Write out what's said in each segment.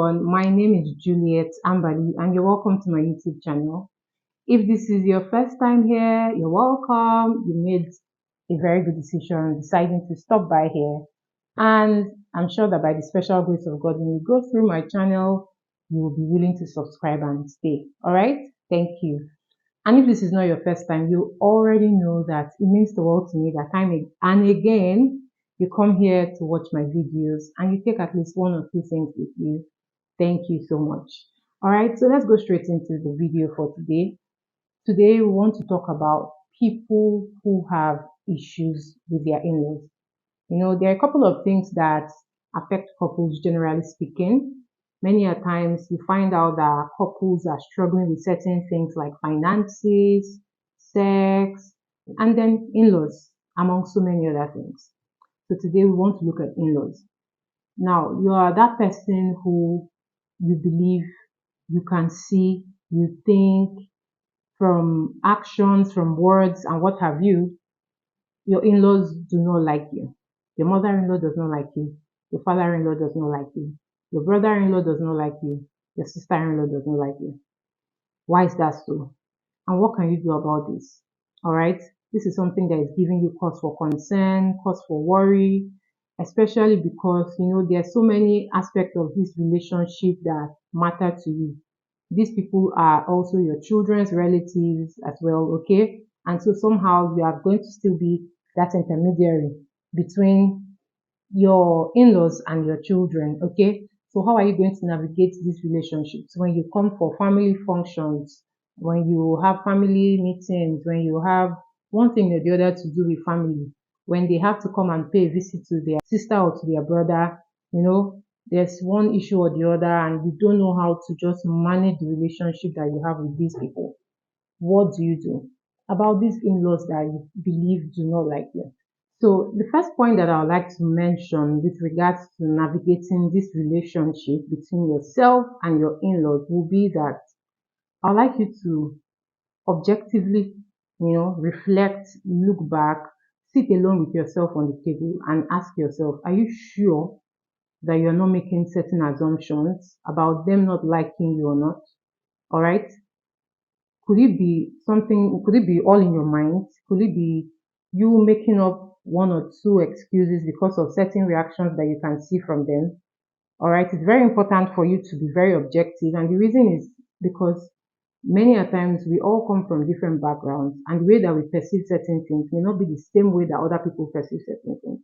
everyone, my name is Juliet Ambali and you're welcome to my YouTube channel. If this is your first time here, you're welcome. You made a very good decision deciding to stop by here. And I'm sure that by the special grace of God, when you go through my channel, you will be willing to subscribe and stay. All right? Thank you. And if this is not your first time, you already know that it means the world to me that time and again, you come here to watch my videos and you take at least one or two things with you. Thank you so much. All right, so let's go straight into the video for today. Today, we want to talk about people who have issues with their in-laws. You know, there are a couple of things that affect couples, generally speaking. Many a times you find out that couples are struggling with certain things like finances, sex, and then in-laws, among so many other things. So today we want to look at in-laws. Now, you are that person who you believe, you can see, you think from actions, from words, and what have you, your in-laws do not like you. Your mother-in-law does not like you. Your father-in-law does not like you. Your brother-in-law does not like you. Your sister-in-law does not like you. Why is that so? And what can you do about this? All right. This is something that is giving you cause for concern, cause for worry, especially because, you know, there are so many aspects of this relationship that matter to you. These people are also your children's relatives as well, okay? And so somehow you are going to still be that intermediary between your in-laws and your children, okay? So how are you going to navigate these relationships when you come for family functions, when you have family meetings, when you have one thing or the other to do with family, when they have to come and pay a visit to their sister or to their brother, you know, there's one issue or the other and you don't know how to just manage the relationship that you have with these people. What do you do about these in-laws that you believe do not like you? So the first point that I would like to mention with regards to navigating this relationship between yourself and your in-laws will be that I'd like you to objectively, reflect, look back, sit alone with yourself on the table and ask yourself, are you sure that you're not making certain assumptions about them not liking you or not? All right. Could it be all in your mind? Could it be you making up one or two excuses because of certain reactions that you can see from them? All right, it's very important for you to be very objective. And the reason is because many a times we all come from different backgrounds and the way that we perceive certain things may not be the same way that other people perceive certain things.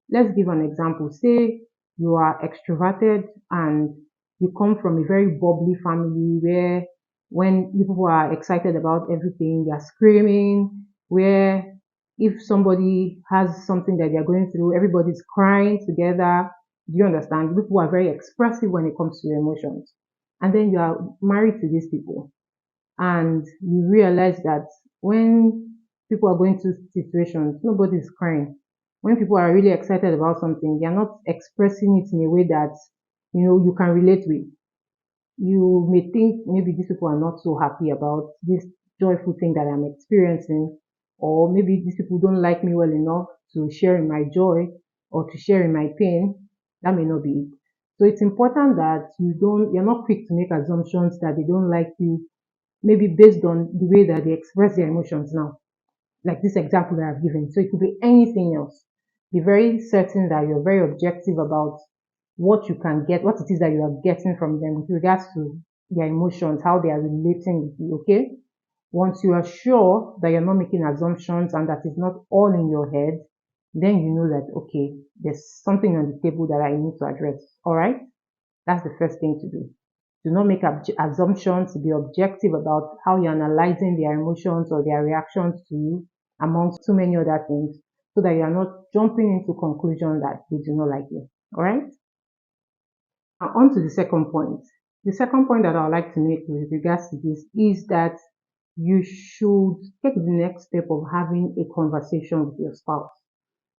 Let's give an example. Say you are extroverted and you come from a very bubbly family where when people are excited about everything, they are screaming, where if somebody has something that they are going through, everybody's crying together. Do you understand? People are very expressive when it comes to your emotions. And then you are married to these people and you realize that when people are going through situations, nobody's crying. When people are really excited about something, they are not expressing it in a way that you can relate with. You may think maybe these people are not so happy about this joyful thing that I'm experiencing, or maybe these people don't like me well enough to share in my joy or to share in my pain. That may not be it. So it's important that you're not quick to make assumptions that they don't like you, maybe based on the way that they express their emotions now, like this example that I've given. So it could be anything else. Be very certain that you're very objective about what you can get, what it is that you are getting from them with regards to their emotions, how they are relating with you, okay? Once you are sure that you're not making assumptions and that it's not all in your head, then you know that, okay, there's something on the table that I need to address, all right? That's the first thing to do. Do not make assumptions, be objective about how you're analyzing their emotions or their reactions to you, amongst so many other things, so that you are not jumping into conclusion that they do not like you. All right? Now, on to the second point. The second point that I would like to make with regards to this is that you should take the next step of having a conversation with your spouse,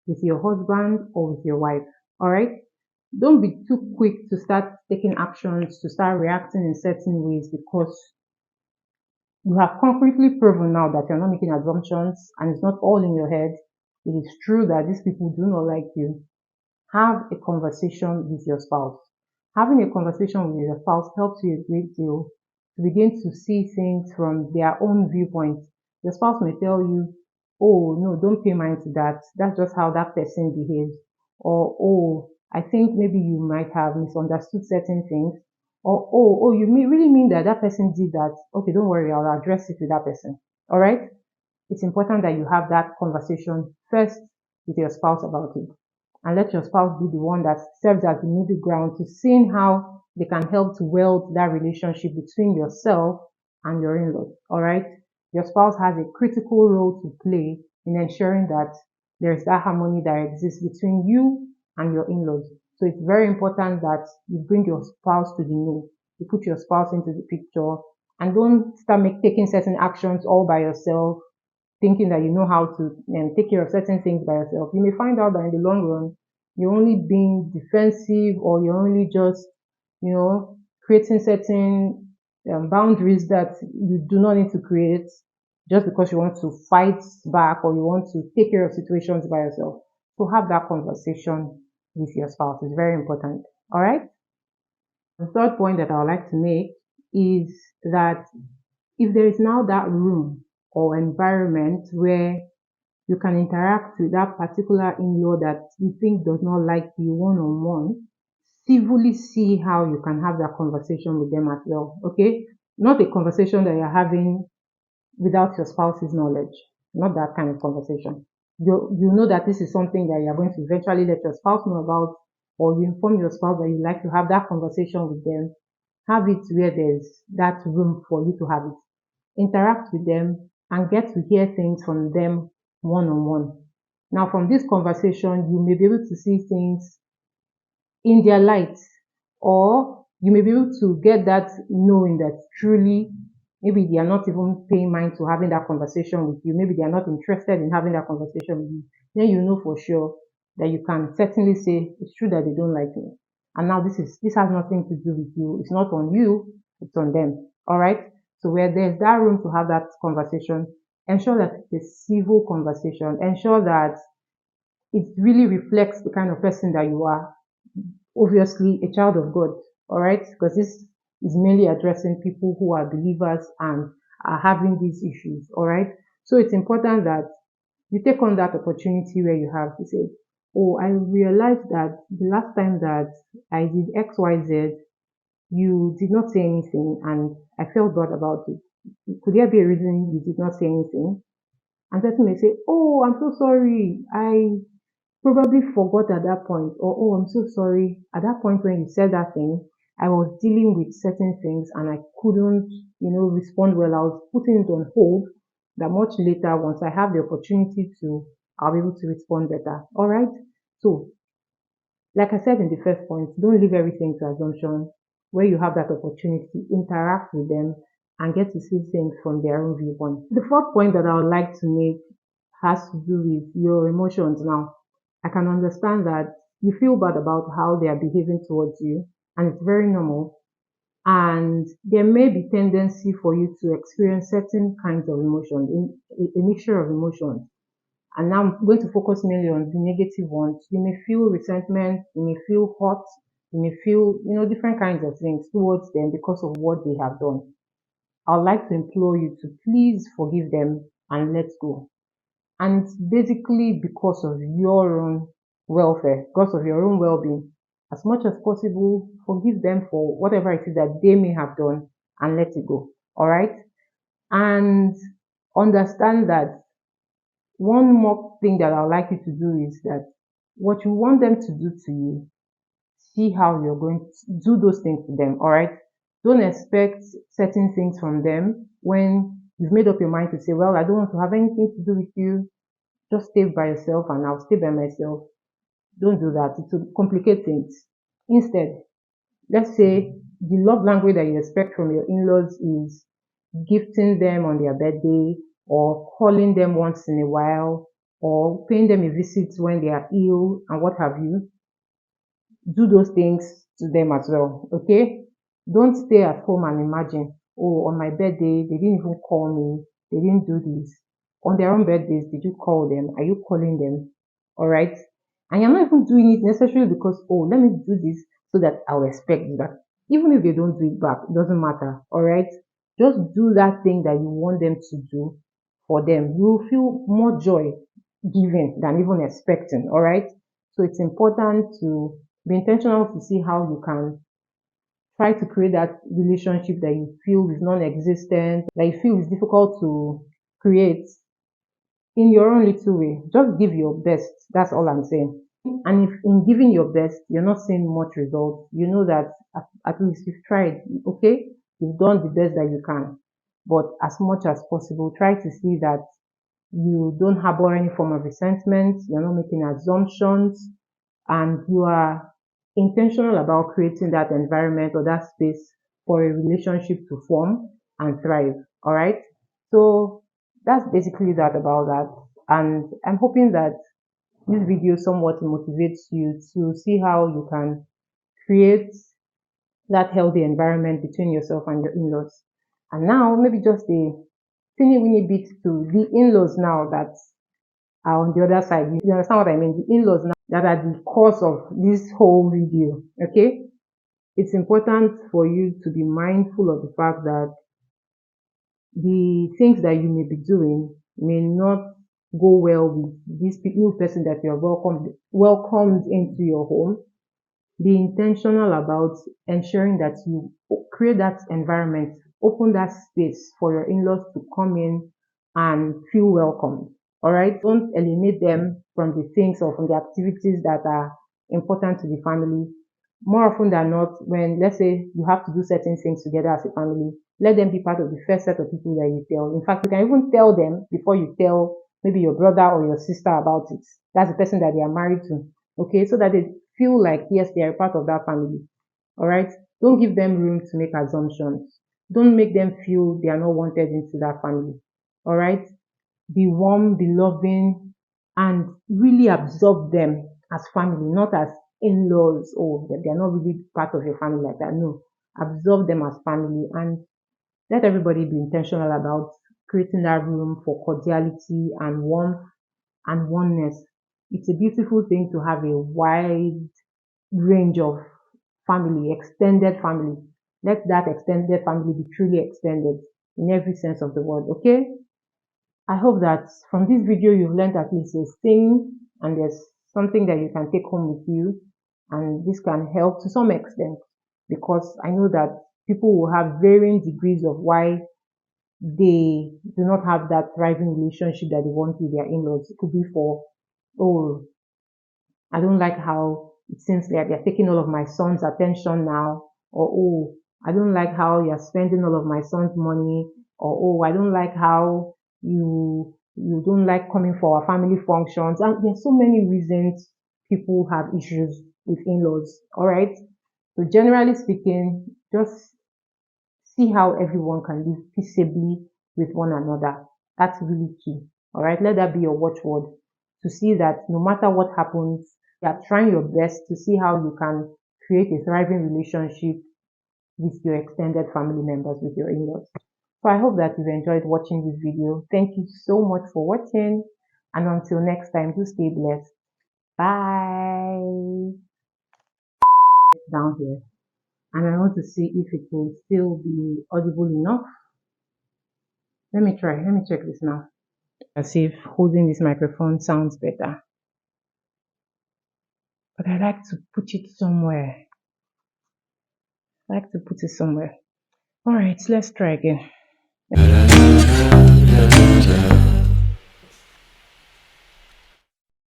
with your husband, or with your wife. All right? Don't be too quick to start taking actions, to start reacting in certain ways because you have concretely proven now that you're not making assumptions and it's not all in your head. It is true that these people do not like you. Have a conversation with your spouse. Having a conversation with your spouse helps you a great deal to begin to see things from their own viewpoint. Your spouse may tell you, oh, no, don't pay mind to that. That's just how that person behaves. Or, oh, I think maybe you might have misunderstood certain things. Or, oh, you really mean that that person did that. Okay, don't worry, I'll address it with that person. All right? It's important that you have that conversation first with your spouse about it, and let your spouse be the one that serves as the middle ground to seeing how they can help to weld that relationship between yourself and your in-laws. All right. Your spouse has a critical role to play in ensuring that there's that harmony that exists between you and your in-laws. So it's very important that you bring your spouse to the know. You put your spouse into the picture, and don't start taking certain actions all by yourself, thinking that you know how to take care of certain things by yourself. You may find out that in the long run, you're only being defensive, or you're only just, creating certain boundaries that you do not need to create just because you want to fight back or you want to take care of situations by yourself. So have that conversation with your spouse. It's very important. All right. The third point that I would like to make is that if there is now that room or environment where you can interact with that particular in-law that you think does not like you one-on-one, civilly see how you can have that conversation with them as well. Okay? Not a conversation that you're having without your spouse's knowledge. Not that kind of conversation. You know that this is something that you're going to eventually let your spouse know about, or you inform your spouse that you like to have that conversation with them. Have it where there's that room for you to have it. Interact with them and get to hear things from them one on one. Now, from this conversation, you may be able to see things in their light, or you may be able to get that knowing that truly maybe they are not even paying mind to having that conversation with you, maybe they are not interested in having that conversation with you. Then you know for sure that you can certainly say it's true that they don't like me, and now this has nothing to do with you. It's not on you, it's on them. All right. So where there's that room to have that conversation, ensure that it's a civil conversation. Ensure that it really reflects the kind of person that you are. Obviously, a child of God, all right? Because this is mainly addressing people who are believers and are having these issues, all right? So it's important that you take on that opportunity where you have to say, oh, I realized that the last time that I did XYZ, you did not say anything and I felt bad about it. Could there be a reason you did not say anything? And person may say, oh, I'm so sorry. I probably forgot at that point, or oh, I'm so sorry. At that point when you said that thing, I was dealing with certain things and I couldn't, respond well. I was putting it on hold. That much later, once I have the opportunity to, I'll be able to respond better. All right. So, like I said in the first point, don't leave everything to assumption. Where you have that opportunity, interact with them and get to see things from their own viewpoint. The fourth point that I would like to make has to do with your emotions now. I can understand that you feel bad about how they are behaving towards you, and it's very normal. And there may be tendency for you to experience certain kinds of emotions, a mixture of emotions. And now I'm going to focus mainly on the negative ones. You may feel resentment, you may feel hurt, you may feel, different kinds of things towards them because of what they have done. I would like to implore you to please forgive them and let go. And it's basically because of your own welfare, because of your own well-being. As much as possible, forgive them for whatever it is that they may have done and let it go. All right. And understand that one more thing that I would like you to do is that what you want them to do to you, see how you're going to do those things to them. All right. Don't expect certain things from them when you've made up your mind to say, well, I don't want to have anything to do with you. Just stay by yourself and I'll stay by myself. Don't do that. It will complicate things. Instead, let's say the love language that you expect from your in-laws is gifting them on their birthday, or calling them once in a while, or paying them a visit when they are ill and what have you. Do those things to them as well. Okay? Don't stay at home and imagine, oh, on my birthday, they didn't even call me, they didn't do this. On their own birthdays, did you call them? Are you calling them? All right. And you're not even doing it necessarily because, oh, let me do this so that I'll expect it back. Even if they don't do it back, it doesn't matter. All right. Just do that thing that you want them to do for them. You'll feel more joy giving than even expecting. All right. So it's important to be intentional to see how you can try to create that relationship that you feel is non-existent, that you feel is difficult to create in your own little way. Just give your best. That's all I'm saying. And if in giving your best, you're not seeing much results, you know that at least you've tried, okay? You've done the best that you can. But as much as possible, try to see that you don't harbor any form of resentment, you're not making assumptions, and you are intentional about creating that environment or that space for a relationship to form and thrive. All right. So that's basically that about that. And I'm hoping that this video somewhat motivates you to see how you can create that healthy environment between yourself and your in-laws. And now maybe just a teeny weeny bit to the in-laws now that are on the other side. You understand what I mean? The in-laws now that are the cause of this whole video. Okay? It's important for you to be mindful of the fact that the things that you may be doing may not go well with this new person that you have welcomed into your home. Be intentional about ensuring that you create that environment, open that space for your in-laws to come in and feel welcomed. All right. Don't alienate them from the things or from the activities that are important to the family. More often than not, when let's say you have to do certain things together as a family, let them be part of the first set of people that you tell. In fact, you can even tell them before you tell maybe your brother or your sister about it. That's the person that they are married to. Okay, so that they feel like yes, they are part of that family. All right. Don't give them room to make assumptions. Don't make them feel they are not wanted into that family. All right. Be warm, be loving, and really absorb them as family, not as in-laws. Oh, they're not really part of your family like that. No, absorb them as family and let everybody be intentional about creating that room for cordiality and warmth and oneness. It's a beautiful thing to have a wide range of family, extended family. Let that extended family be truly extended in every sense of the word. Okay. I hope that from this video you've learned at least a thing and there's something that you can take home with you, and this can help to some extent because I know that people will have varying degrees of why they do not have that thriving relationship that they want with their in-laws. It could be for, oh, I don't like how it seems like they're taking all of my son's attention now, or oh, I don't like how you're spending all of my son's money, or oh, I don't like how you don't like coming for our family functions. And there's so many reasons people have issues with in-laws. All right. So generally speaking, just see how everyone can live peaceably with one another. That's really key. All right. Let that be your watchword to see that no matter what happens, you are trying your best to see how you can create a thriving relationship with your extended family members, with your in-laws. So I hope that you've enjoyed watching this video. Thank you so much for watching. And until next time, do stay blessed. Bye. Down here. And I want to see if it will still be audible enough. Let me try. Let me check this now. As if holding this microphone sounds better. But I like to put it somewhere. I like to put it somewhere. All right, let's try again.